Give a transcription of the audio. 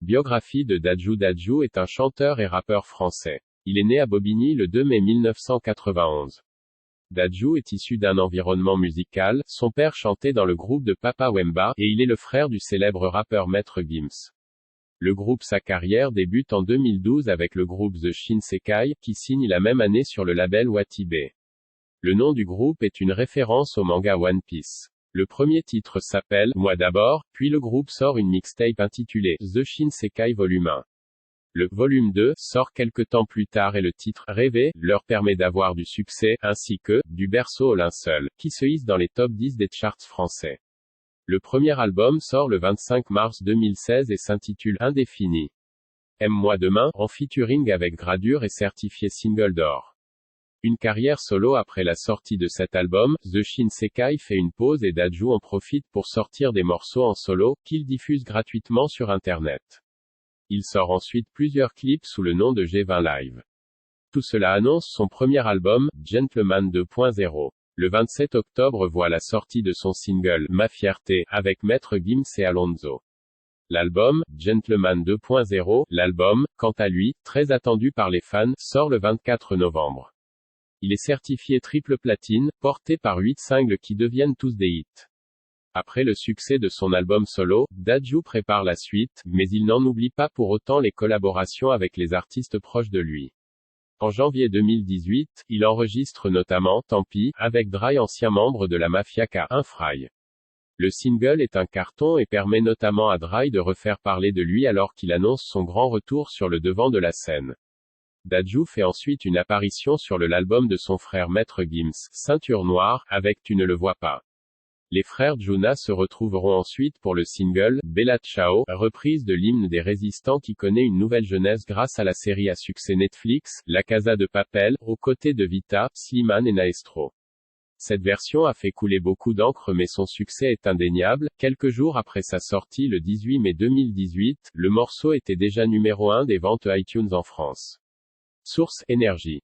Biographie de Dadju. Dadju est un chanteur et rappeur français. Il est né à Bobigny le 2 mai 1991. Dadju est issu d'un environnement musical, son père chantait dans le groupe de Papa Wemba, et il est le frère du célèbre rappeur Maître Gims. Le groupe Sa carrière débute en 2012 avec le groupe The Shinsekai, qui signe la même année sur le label Watibe. Le nom du groupe est une référence au manga One Piece. Le premier titre s'appelle « Moi d'abord », puis le groupe sort une mixtape intitulée « The Shinsekai Volume 1 ». Le « Volume 2 » sort quelque temps plus tard et le titre « Rêver » leur permet d'avoir du succès, ainsi que « Du berceau au linceul », qui se hisse dans les top 10 des charts français. Le premier album sort le 25 mars 2016 et s'intitule « Indéfini ». Aime-moi demain, en featuring avec Gradure, est certifié single d'or. Une carrière solo après la sortie de cet album, The Shinsekai fait une pause et Dadju en profite pour sortir des morceaux en solo, qu'il diffuse gratuitement sur internet. Il sort ensuite plusieurs clips sous le nom de G20 Live. Tout cela annonce son premier album, Gentleman 2.0. Le 27 octobre voit la sortie de son single, Ma Fierté, avec Maître Gims et Alonso. L'album, Gentleman 2.0, l'album, quant à lui, très attendu par les fans, sort le 24 novembre. Il est certifié triple platine, porté par 8 singles qui deviennent tous des hits. Après le succès de son album solo, Dadju prépare la suite, mais il n'en oublie pas pour autant les collaborations avec les artistes proches de lui. En janvier 2018, il enregistre notamment Tant pis, avec Dry, ancien membre de la Mafia K1 Fry. Le single est un carton et permet notamment à Dry de refaire parler de lui alors qu'il annonce son grand retour sur le devant de la scène. Dadju fait ensuite une apparition sur l'album de son frère Maître Gims, Ceinture Noire, avec Tu ne le vois pas. Les frères Juna se retrouveront ensuite pour le single, Bella Ciao, reprise de l'hymne des résistants qui connaît une nouvelle jeunesse grâce à la série à succès Netflix, La Casa de Papel, aux côtés de Vita, Slimane et Maestro. Cette version a fait couler beaucoup d'encre mais son succès est indéniable. Quelques jours après sa sortie le 18 mai 2018, le morceau était déjà numéro 1 des ventes iTunes en France. Source: Énergie.